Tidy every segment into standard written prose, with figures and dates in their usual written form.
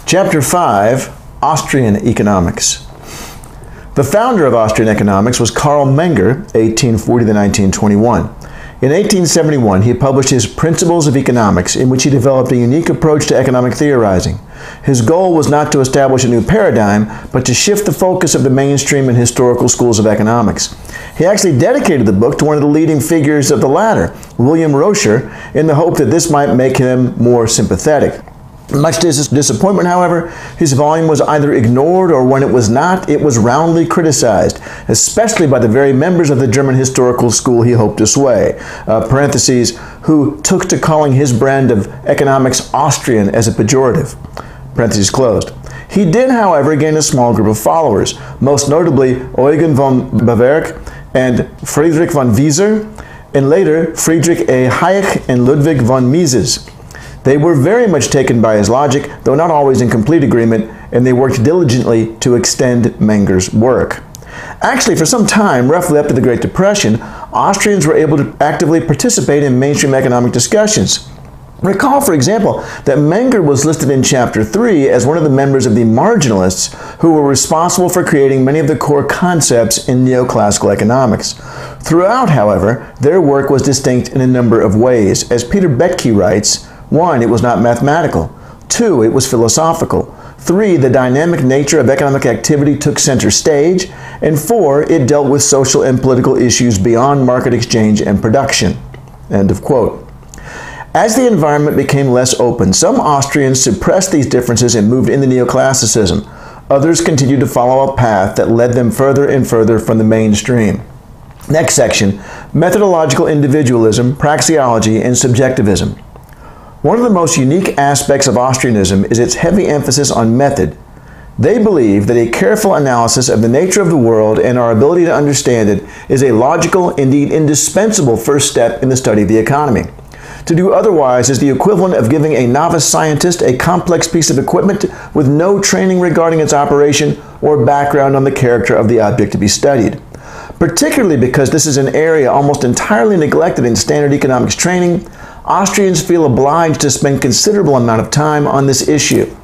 Chapter 5, Austrian Economics. The founder of Austrian economics was Karl Menger, 1840 to 1921. In 1871, he published his Principles of Economics, in which he developed a unique approach to economic theorizing. His goal was not to establish a new paradigm, but to shift the focus of the mainstream and historical schools of economics. He actually dedicated the book to one of the leading figures of the latter, William Rocher, in the hope that this might make him more sympathetic. Much to his disappointment, however, his volume was either ignored or when it was not, it was roundly criticized, especially by the very members of the German historical school he hoped to sway, parentheses, who took to calling his brand of economics Austrian as a pejorative, parentheses closed. He did, however, gain a small group of followers, most notably Eugen von Bavarik and Friedrich von Wieser, and later Friedrich A. Hayek and Ludwig von Mises. They were very much taken by his logic, though not always in complete agreement, and they worked diligently to extend Menger's work. Actually, for some time, roughly up to the Great Depression, Austrians were able to actively participate in mainstream economic discussions. Recall, for example, that Menger was listed in Chapter 3 as one of the members of the marginalists who were responsible for creating many of the core concepts in neoclassical economics. Throughout, however, their work was distinct in a number of ways. As Peter Betke writes, 1. It was not mathematical. 2. It was philosophical. 3. The dynamic nature of economic activity took center stage. And 4. It dealt with social and political issues beyond market exchange and production. End of quote. As the environment became less open, some Austrians suppressed these differences and moved into neoclassicism. Others continued to follow a path that led them further and further from the mainstream. Next section, methodological individualism, praxeology, and subjectivism. One of the most unique aspects of Austrianism is its heavy emphasis on method. They believe that a careful analysis of the nature of the world and our ability to understand it is a logical, indeed indispensable first step in the study of the economy. To do otherwise is the equivalent of giving a novice scientist a complex piece of equipment with no training regarding its operation or background on the character of the object to be studied. Particularly because this is an area almost entirely neglected in standard economics training, Austrians feel obliged to spend considerable amount of time on this issue.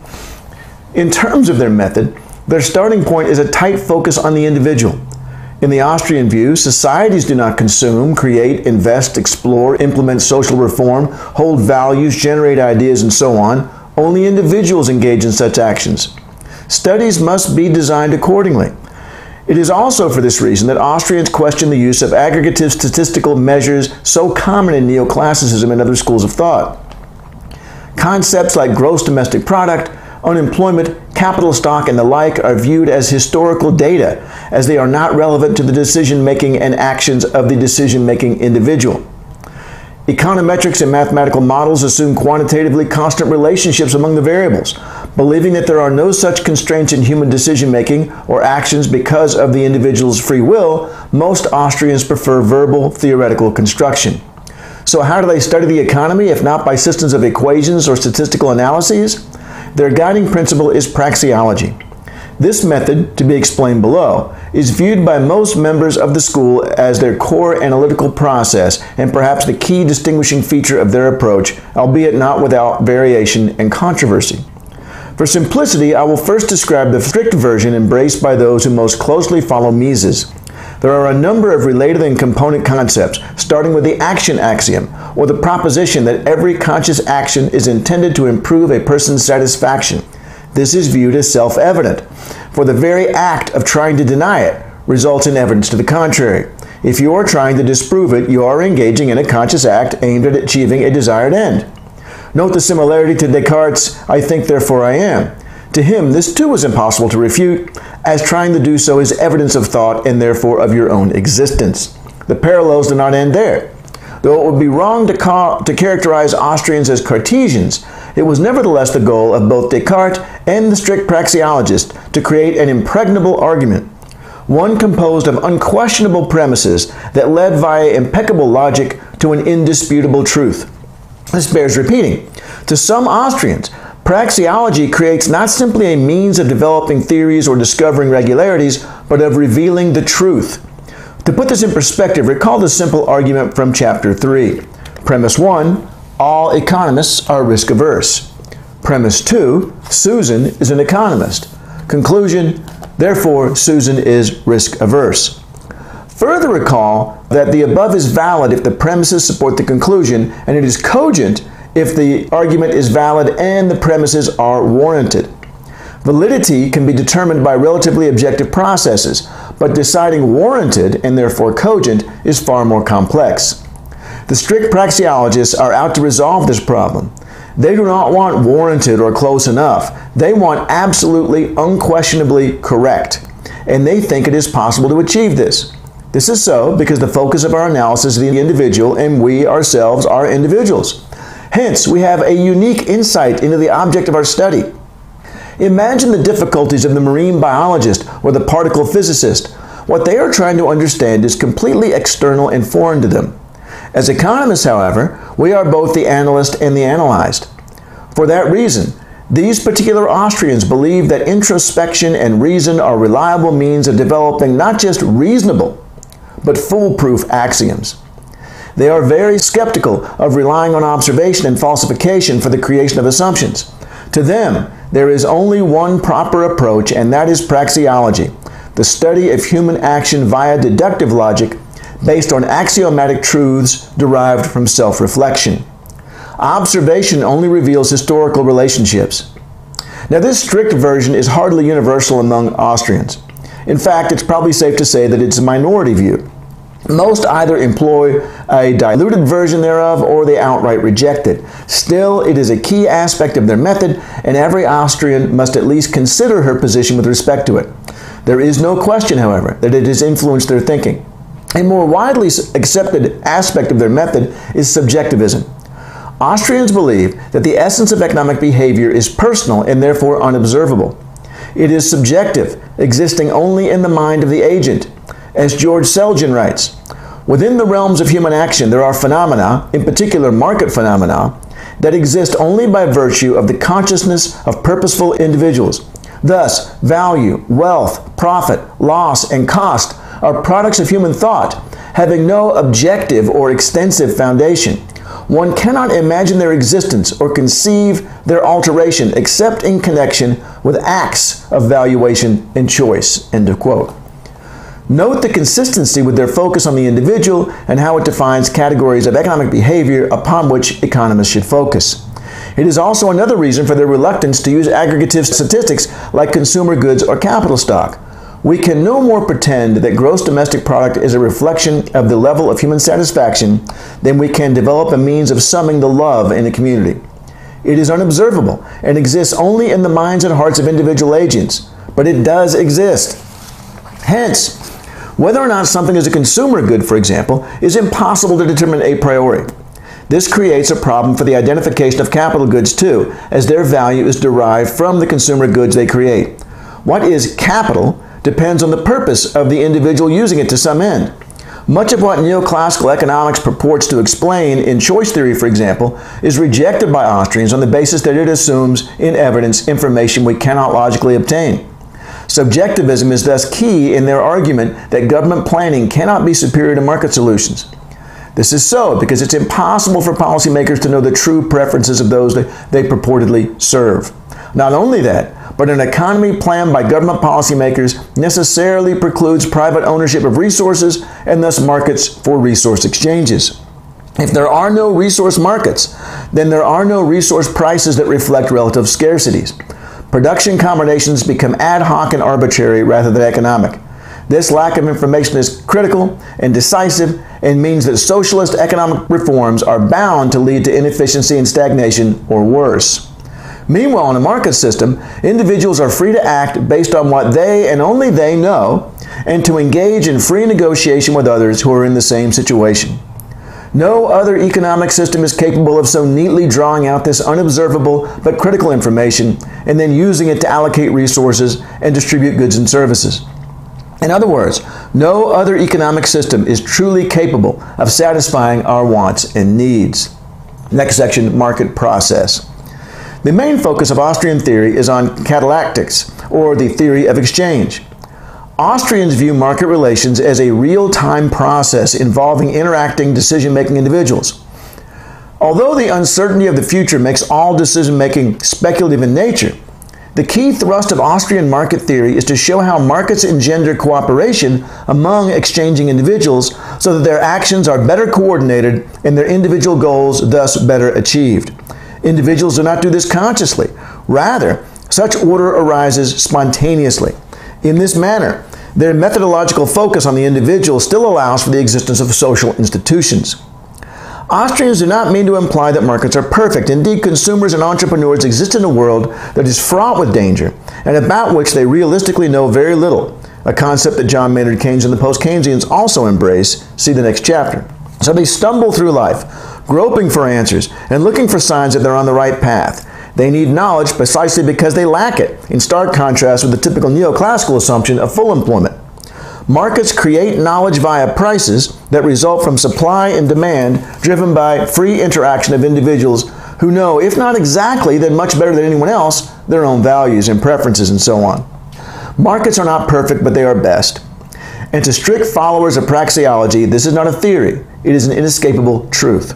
In terms of their method, their starting point is a tight focus on the individual. In the Austrian view, societies do not consume, create, invest, explore, implement social reform, hold values, generate ideas, and so on. Only individuals engage in such actions. Studies must be designed accordingly. It is also for this reason that Austrians question the use of aggregative statistical measures so common in neoclassicism and other schools of thought. Concepts like gross domestic product, unemployment, capital stock, and the like are viewed as historical data, as they are not relevant to the decision-making and actions of the decision-making individual. Econometrics and mathematical models assume quantitatively constant relationships among the variables. Believing that there are no such constraints in human decision-making or actions because of the individual's free will, most Austrians prefer verbal, theoretical construction. So how do they study the economy if not by systems of equations or statistical analyses? Their guiding principle is praxeology. This method, to be explained below, is viewed by most members of the school as their core analytical process and perhaps the key distinguishing feature of their approach, albeit not without variation and controversy. For simplicity, I will first describe the strict version embraced by those who most closely follow Mises. There are a number of related and component concepts, starting with the action axiom, or the proposition that every conscious action is intended to improve a person's satisfaction. This is viewed as self-evident, for the very act of trying to deny it results in evidence to the contrary. If you are trying to disprove it, you are engaging in a conscious act aimed at achieving a desired end. Note the similarity to Descartes' "I think, therefore I am." To him, this too was impossible to refute, as trying to do so is evidence of thought and therefore of your own existence. The parallels do not end there. Though it would be wrong to characterize Austrians as Cartesians, it was nevertheless the goal of both Descartes and the strict praxeologist to create an impregnable argument, one composed of unquestionable premises that led via impeccable logic to an indisputable truth. This bears repeating. To some Austrians, praxeology creates not simply a means of developing theories or discovering regularities, but of revealing the truth. To put this in perspective, recall the simple argument from Chapter 3. Premise 1, all economists are risk-averse. Premise 2, Susan is an economist. Conclusion, therefore, Susan is risk-averse. Further recall that the above is valid if the premises support the conclusion, and it is cogent if the argument is valid and the premises are warranted. Validity can be determined by relatively objective processes, but deciding warranted and therefore cogent is far more complex. The strict praxeologists are out to resolve this problem. They do not want warranted or close enough. They want absolutely, unquestionably correct. And they think it is possible to achieve this. This is so because the focus of our analysis is the individual, and we ourselves are individuals. Hence, we have a unique insight into the object of our study. Imagine the difficulties of the marine biologist or the particle physicist. What they are trying to understand is completely external and foreign to them. As economists, however, we are both the analyst and the analyzed. For that reason, these particular Austrians believe that introspection and reason are reliable means of developing not just reasonable, but foolproof axioms. They are very skeptical of relying on observation and falsification for the creation of assumptions. To them, there is only one proper approach, and that is praxeology, the study of human action via deductive logic based on axiomatic truths derived from self-reflection. Observation only reveals historical relationships. Now, this strict version is hardly universal among Austrians. In fact, it's probably safe to say that it's a minority view. Most either employ a diluted version thereof or they outright reject it. Still, it is a key aspect of their method, and every Austrian must at least consider her position with respect to it. There is no question, however, that it has influenced their thinking. A more widely accepted aspect of their method is subjectivism. Austrians believe that the essence of economic behavior is personal and therefore unobservable. It is subjective, existing only in the mind of the agent. As George Selgin writes, within the realms of human action there are phenomena, in particular market phenomena, that exist only by virtue of the consciousness of purposeful individuals. Thus, value, wealth, profit, loss, and cost are products of human thought, having no objective or extensive foundation. One cannot imagine their existence or conceive their alteration except in connection with acts of valuation and choice." End of quote. Note the consistency with their focus on the individual and how it defines categories of economic behavior upon which economists should focus. It is also another reason for their reluctance to use aggregative statistics like consumer goods or capital stock. We can no more pretend that gross domestic product is a reflection of the level of human satisfaction than we can develop a means of summing the love in a community. It is unobservable and exists only in the minds and hearts of individual agents, but it does exist. Hence, whether or not something is a consumer good, for example, is impossible to determine a priori. This creates a problem for the identification of capital goods too, as their value is derived from the consumer goods they create. What is capital depends on the purpose of the individual using it to some end. Much of what neoclassical economics purports to explain in choice theory, for example, is rejected by Austrians on the basis that it assumes in evidence information we cannot logically obtain. Subjectivism is thus key in their argument that government planning cannot be superior to market solutions. This is so because it's impossible for policymakers to know the true preferences of those they purportedly serve. Not only that, but an economy planned by government policymakers necessarily precludes private ownership of resources and thus markets for resource exchanges. If there are no resource markets, then there are no resource prices that reflect relative scarcities. Production combinations become ad hoc and arbitrary rather than economic. This lack of information is critical and decisive and means that socialist economic reforms are bound to lead to inefficiency and stagnation or worse. Meanwhile, in a market system, individuals are free to act based on what they and only they know and to engage in free negotiation with others who are in the same situation. No other economic system is capable of so neatly drawing out this unobservable but critical information and then using it to allocate resources and distribute goods and services. In other words, no other economic system is truly capable of satisfying our wants and needs. Next section, market process. The main focus of Austrian theory is on catalactics, or the theory of exchange. Austrians view market relations as a real-time process involving interacting decision-making individuals. Although the uncertainty of the future makes all decision-making speculative in nature, the key thrust of Austrian market theory is to show how markets engender cooperation among exchanging individuals so that their actions are better coordinated and their individual goals thus better achieved. Individuals do not do this consciously. Rather, such order arises spontaneously. In this manner, their methodological focus on the individual still allows for the existence of social institutions. Austrians do not mean to imply that markets are perfect. Indeed, consumers and entrepreneurs exist in a world that is fraught with danger and about which they realistically know very little, a concept that John Maynard Keynes and the post-Keynesians also embrace. See the next chapter. So they stumble through life, groping for answers and looking for signs that they're on the right path. They need knowledge precisely because they lack it, in stark contrast with the typical neoclassical assumption of full employment. Markets create knowledge via prices that result from supply and demand driven by free interaction of individuals who know, if not exactly, then much better than anyone else, their own values and preferences and so on. Markets are not perfect, but they are best. And to strict followers of praxeology, this is not a theory, it is an inescapable truth.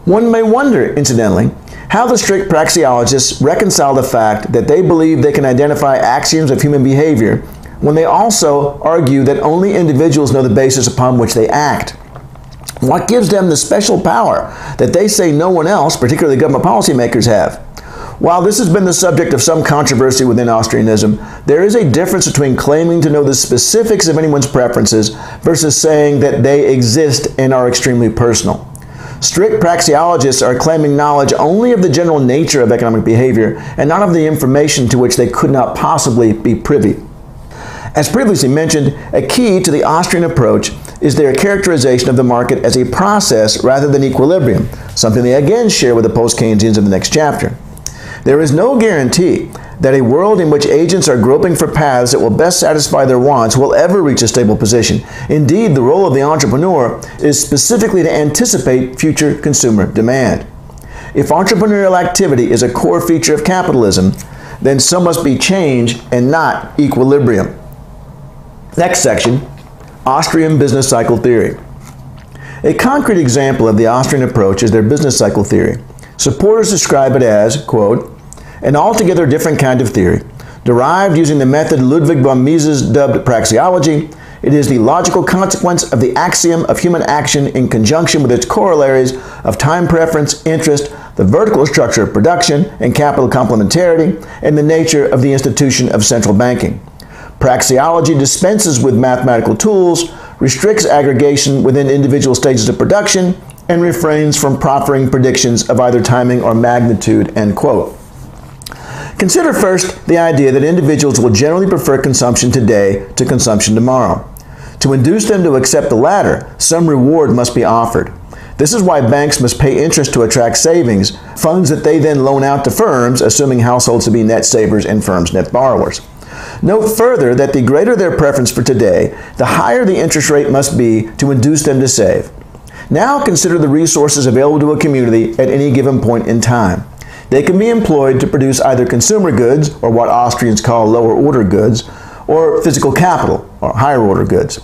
One may wonder, incidentally, how the strict praxeologists reconcile the fact that they believe they can identify axioms of human behavior when they also argue that only individuals know the basis upon which they act. What gives them the special power that they say no one else, particularly government policymakers, have? While this has been the subject of some controversy within Austrianism, there is a difference between claiming to know the specifics of anyone's preferences versus saying that they exist and are extremely personal. Strict praxeologists are claiming knowledge only of the general nature of economic behavior and not of the information to which they could not possibly be privy. As previously mentioned, a key to the Austrian approach is their characterization of the market as a process rather than equilibrium, something they again share with the post-Keynesians in the next chapter. There is no guarantee that a world in which agents are groping for paths that will best satisfy their wants will ever reach a stable position. Indeed, the role of the entrepreneur is specifically to anticipate future consumer demand. If entrepreneurial activity is a core feature of capitalism, then so must be change and not equilibrium. Next section, Austrian business cycle theory. A concrete example of the Austrian approach is their business cycle theory. Supporters describe it as, quote, an altogether different kind of theory, derived using the method Ludwig von Mises dubbed praxeology. It is the logical consequence of the axiom of human action in conjunction with its corollaries of time preference, interest, the vertical structure of production and capital complementarity, and the nature of the institution of central banking. Praxeology dispenses with mathematical tools, restricts aggregation within individual stages of production, and refrains from proffering predictions of either timing or magnitude, end quote. Consider first the idea that individuals will generally prefer consumption today to consumption tomorrow. To induce them to accept the latter, some reward must be offered. This is why banks must pay interest to attract savings, funds that they then loan out to firms, assuming households to be net savers and firms net borrowers. Note further that the greater their preference for today, the higher the interest rate must be to induce them to save. Now consider the resources available to a community at any given point in time. They can be employed to produce either consumer goods, or what Austrians call lower order goods, or physical capital, or higher order goods.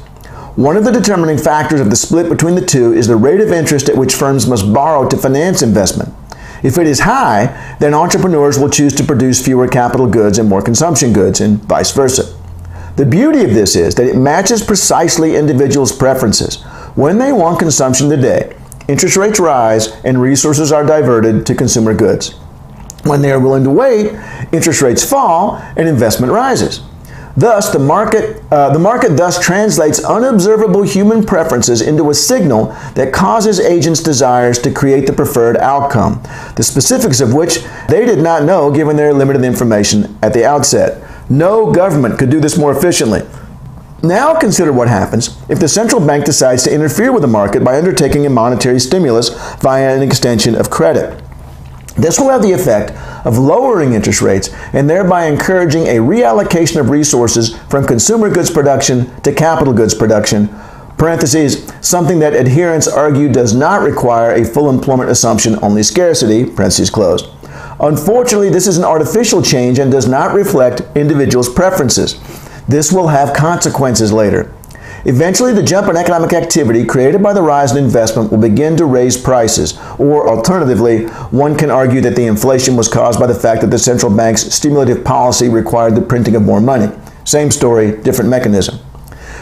One of the determining factors of the split between the two is the rate of interest at which firms must borrow to finance investment. If it is high, then entrepreneurs will choose to produce fewer capital goods and more consumption goods, and vice versa. The beauty of this is that it matches precisely individuals' preferences. When they want consumption today, interest rates rise and resources are diverted to consumer goods. When they are willing to wait, interest rates fall and investment rises. Thus, the market thus translates unobservable human preferences into a signal that causes agents' desires to create the preferred outcome, the specifics of which they did not know given their limited information at the outset. No government could do this more efficiently. Now consider what happens if the central bank decides to interfere with the market by undertaking a monetary stimulus via an extension of credit. This will have the effect of lowering interest rates and thereby encouraging a reallocation of resources from consumer goods production to capital goods production, parentheses, something that adherents argue does not require a full employment assumption, only scarcity, parentheses closed. Unfortunately, this is an artificial change and does not reflect individuals' preferences. This will have consequences later. Eventually, the jump in economic activity created by the rise in investment will begin to raise prices, or alternatively, one can argue that the inflation was caused by the fact that the central bank's stimulative policy required the printing of more money. Same story, different mechanism.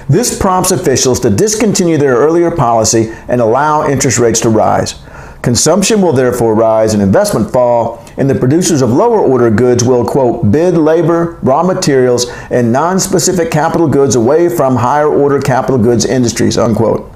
This prompts officials to discontinue their earlier policy and allow interest rates to rise. Consumption will therefore rise and investment fall, and the producers of lower order goods will, quote, bid labor, raw materials, and non-specific capital goods away from higher order capital goods industries, unquote.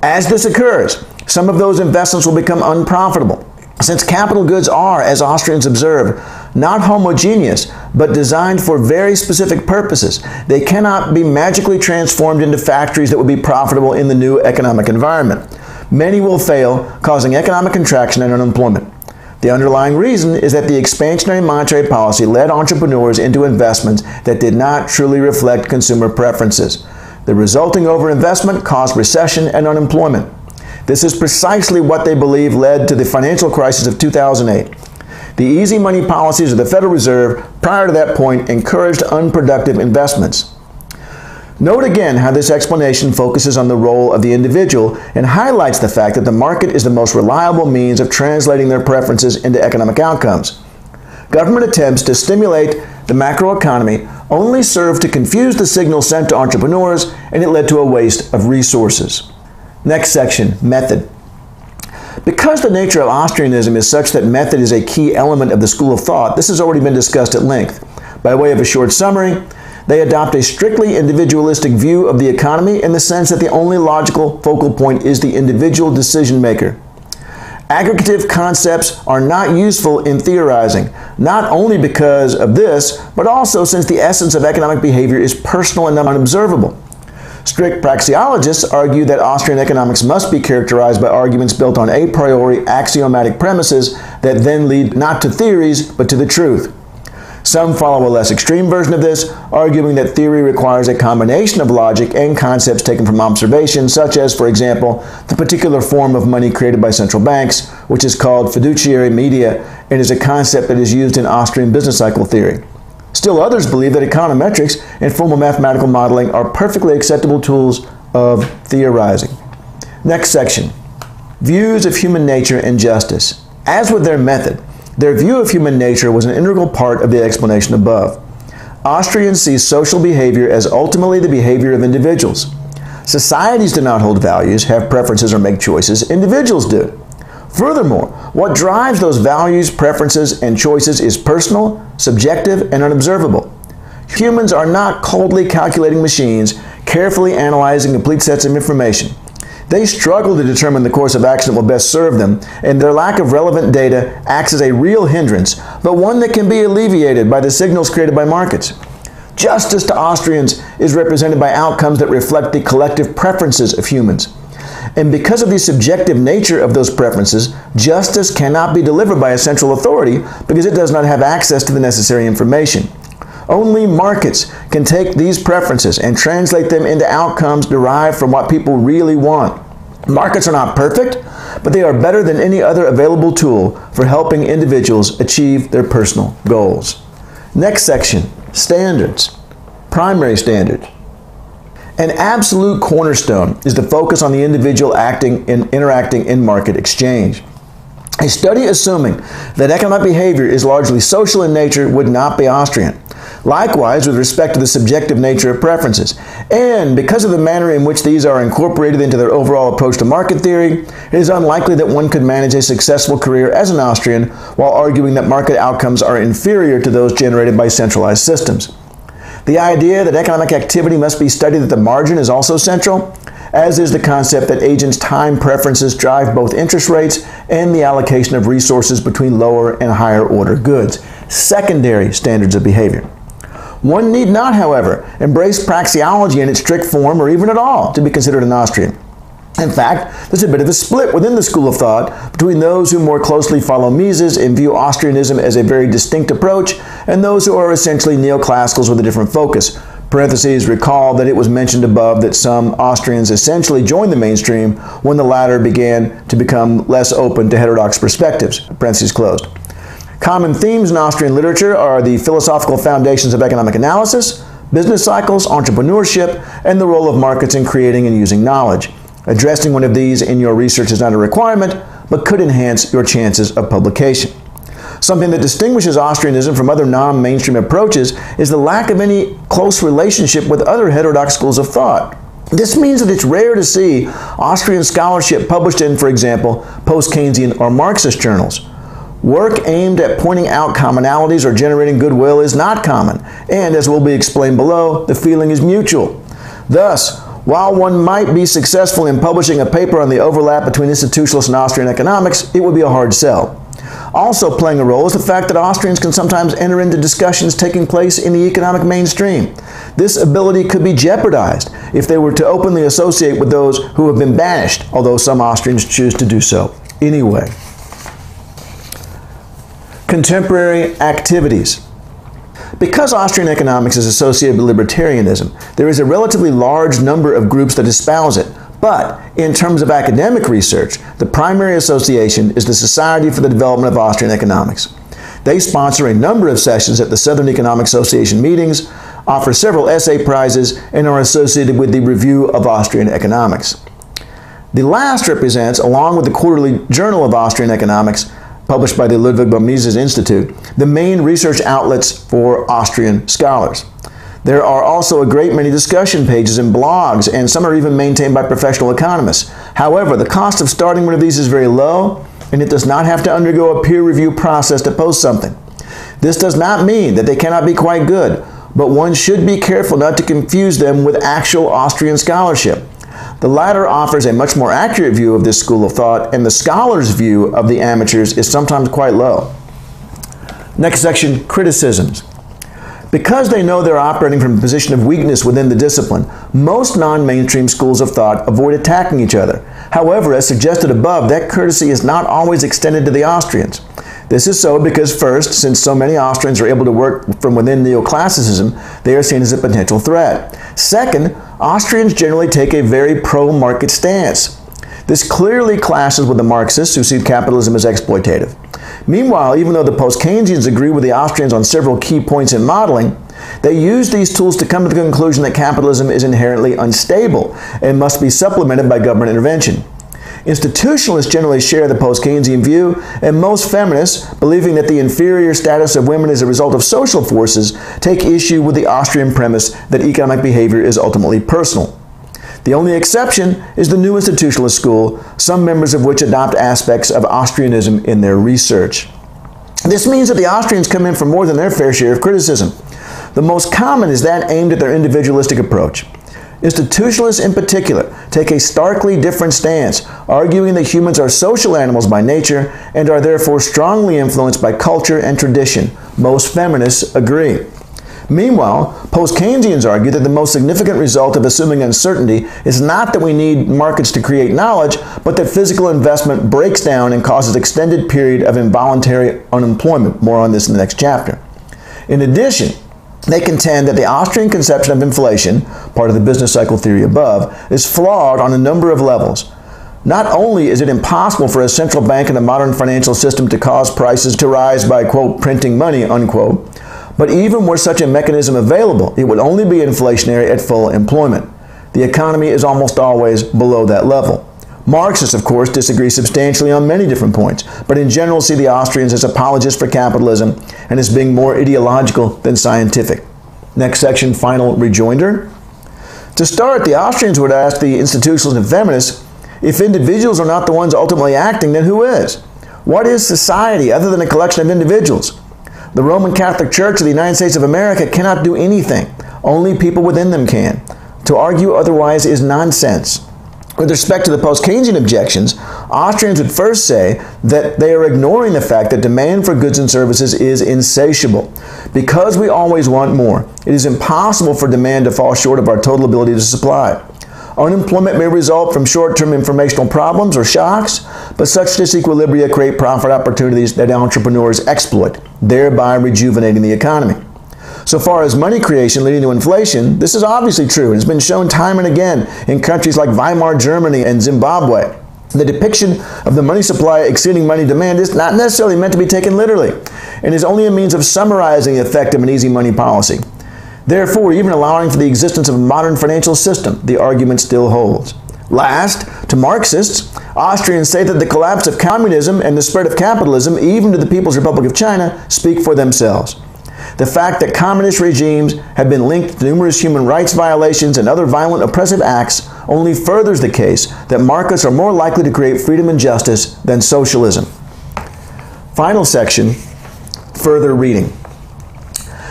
As this occurs, some of those investments will become unprofitable. Since capital goods are, as Austrians observe, not homogeneous, but designed for very specific purposes, they cannot be magically transformed into factories that would be profitable in the new economic environment. Many will fail, causing economic contraction and unemployment. The underlying reason is that the expansionary monetary policy led entrepreneurs into investments that did not truly reflect consumer preferences. The resulting overinvestment caused recession and unemployment. This is precisely what they believe led to the financial crisis of 2008. The easy money policies of the Federal Reserve prior to that point encouraged unproductive investments. Note again how this explanation focuses on the role of the individual and highlights the fact that the market is the most reliable means of translating their preferences into economic outcomes. Government attempts to stimulate the macroeconomy only serve to confuse the signal sent to entrepreneurs, and it led to a waste of resources. Next section, method. Because the nature of Austrianism is such that method is a key element of the school of thought, this has already been discussed at length. By way of a short summary, they adopt a strictly individualistic view of the economy in the sense that the only logical focal point is the individual decision maker. Aggregative concepts are not useful in theorizing, not only because of this, but also since the essence of economic behavior is personal and unobservable. Strict praxeologists argue that Austrian economics must be characterized by arguments built on a priori axiomatic premises that then lead not to theories, but to the truth. Some follow a less extreme version of this, arguing that theory requires a combination of logic and concepts taken from observation, such as, for example, the particular form of money created by central banks, which is called fiduciary media and is a concept that is used in Austrian business cycle theory. Still others believe that econometrics and formal mathematical modeling are perfectly acceptable tools of theorizing. Next section, views of human nature and justice. As with their method, their view of human nature was an integral part of the explanation above. Austrians see social behavior as ultimately the behavior of individuals. Societies do not hold values, have preferences, or make choices. Individuals do. Furthermore, what drives those values, preferences, and choices is personal, subjective, and unobservable. Humans are not coldly calculating machines, carefully analyzing complete sets of information. They struggle to determine the course of action that will best serve them, and their lack of relevant data acts as a real hindrance, but one that can be alleviated by the signals created by markets. Justice to Austrians is represented by outcomes that reflect the collective preferences of humans. And because of the subjective nature of those preferences, justice cannot be delivered by a central authority because it does not have access to the necessary information. Only markets can take these preferences and translate them into outcomes derived from what people really want. Markets are not perfect, but they are better than any other available tool for helping individuals achieve their personal goals. Next section, standards. Primary standard. An absolute cornerstone is the focus on the individual acting and interacting in market exchange. A study assuming that economic behavior is largely social in nature would not be Austrian. Likewise, with respect to the subjective nature of preferences, and because of the manner in which these are incorporated into their overall approach to market theory, it is unlikely that one could manage a successful career as an Austrian while arguing that market outcomes are inferior to those generated by centralized systems. The idea that economic activity must be studied at the margin is also central, as is the concept that agents' time preferences drive both interest rates and the allocation of resources between lower and higher order goods, secondary standards of behavior. One need not, however, embrace praxeology in its strict form or even at all to be considered an Austrian. In fact, there's a bit of a split within the school of thought between those who more closely follow Mises and view Austrianism as a very distinct approach and those who are essentially neoclassicals with a different focus. Parentheses, recall that it was mentioned above that some Austrians essentially joined the mainstream when the latter began to become less open to heterodox perspectives. Parentheses closed. Common themes in Austrian literature are the philosophical foundations of economic analysis, business cycles, entrepreneurship, and the role of markets in creating and using knowledge. Addressing one of these in your research is not a requirement, but could enhance your chances of publication. Something that distinguishes Austrianism from other non-mainstream approaches is the lack of any close relationship with other heterodox schools of thought. This means that it's rare to see Austrian scholarship published in, for example, post-Keynesian or Marxist journals. Work aimed at pointing out commonalities or generating goodwill is not common, and as will be explained below, the feeling is mutual. Thus, while one might be successful in publishing a paper on the overlap between institutionalist and Austrian economics, it would be a hard sell. Also playing a role is the fact that Austrians can sometimes enter into discussions taking place in the economic mainstream. This ability could be jeopardized if they were to openly associate with those who have been banished, although some Austrians choose to do so anyway. Contemporary activities. Because Austrian economics is associated with libertarianism, there is a relatively large number of groups that espouse it. But in terms of academic research, the primary association is the Society for the Development of Austrian Economics. They sponsor a number of sessions at the Southern Economic Association meetings, offer several essay prizes, and are associated with the Review of Austrian Economics. The last represents, along with the Quarterly Journal of Austrian Economics, published by the Ludwig von Mises Institute, the main research outlets for Austrian scholars. There are also a great many discussion pages and blogs, and some are even maintained by professional economists. However, the cost of starting one of these is very low, and it does not have to undergo a peer review process to post something. This does not mean that they cannot be quite good, but one should be careful not to confuse them with actual Austrian scholarship. The latter offers a much more accurate view of this school of thought, and the scholar's view of the amateurs is sometimes quite low. Next section, criticisms. Because they know they're operating from a position of weakness within the discipline, most non-mainstream schools of thought avoid attacking each other. However, as suggested above, that courtesy is not always extended to the Austrians. This is so because first, since so many Austrians are able to work from within neoclassicism, they are seen as a potential threat. Second, Austrians generally take a very pro-market stance. This clearly clashes with the Marxists who see capitalism as exploitative. Meanwhile, even though the post-Keynesians agree with the Austrians on several key points in modeling, they use these tools to come to the conclusion that capitalism is inherently unstable and must be supplemented by government intervention. Institutionalists generally share the post-Keynesian view, and most feminists, believing that the inferior status of women is a result of social forces, take issue with the Austrian premise that economic behavior is ultimately personal. The only exception is the new institutionalist school, some members of which adopt aspects of Austrianism in their research. This means that the Austrians come in for more than their fair share of criticism. The most common is that aimed at their individualistic approach. Institutionalists in particular take a starkly different stance, arguing that humans are social animals by nature and are therefore strongly influenced by culture and tradition. Most feminists agree. Meanwhile, post-Keynesians argue that the most significant result of assuming uncertainty is not that we need markets to create knowledge, but that physical investment breaks down and causes extended period of involuntary unemployment. More on this in the next chapter. In addition, they contend that the Austrian conception of inflation, part of the business cycle theory above, is flawed on a number of levels. Not only is it impossible for a central bank in the modern financial system to cause prices to rise by, quote, printing money, unquote, but even were such a mechanism available, it would only be inflationary at full employment. The economy is almost always below that level. Marxists, of course, disagree substantially on many different points, but in general see the Austrians as apologists for capitalism and as being more ideological than scientific. Next section, final rejoinder. To start, the Austrians would ask the institutionalists and feminists, if individuals are not the ones ultimately acting, then who is? What is society other than a collection of individuals? The Roman Catholic Church of the United States of America cannot do anything. Only people within them can. To argue otherwise is nonsense. With respect to the post-Keynesian objections, Austrians would first say that they are ignoring the fact that demand for goods and services is insatiable. Because we always want more, it is impossible for demand to fall short of our total ability to supply. Unemployment may result from short-term informational problems or shocks, but such disequilibria create profit opportunities that entrepreneurs exploit, thereby rejuvenating the economy. So far as money creation leading to inflation, this is obviously true and has been shown time and again in countries like Weimar Germany and Zimbabwe. The depiction of the money supply exceeding money demand is not necessarily meant to be taken literally and is only a means of summarizing the effect of an easy money policy. Therefore, even allowing for the existence of a modern financial system, the argument still holds. Last, to Marxists, Austrians say that the collapse of communism and the spread of capitalism, even to the People's Republic of China, speak for themselves. The fact that communist regimes have been linked to numerous human rights violations and other violent oppressive acts only furthers the case that Marxists are more likely to create freedom and justice than socialism. Final section, further reading.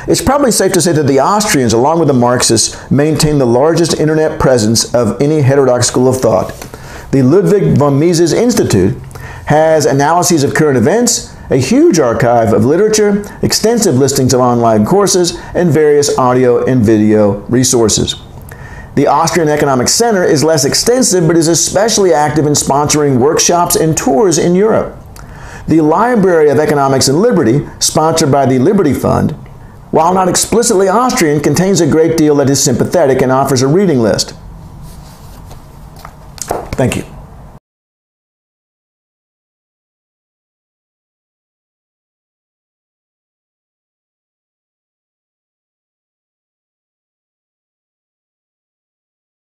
It's probably safe to say that the Austrians, along with the Marxists, maintain the largest internet presence of any heterodox school of thought. The Ludwig von Mises Institute has analyses of current events, a huge archive of literature, extensive listings of online courses, and various audio and video resources. The Austrian Economic Center is less extensive, but is especially active in sponsoring workshops and tours in Europe. The Library of Economics and Liberty, sponsored by the Liberty Fund, while not explicitly Austrian, contains a great deal that is sympathetic and offers a reading list. Thank you.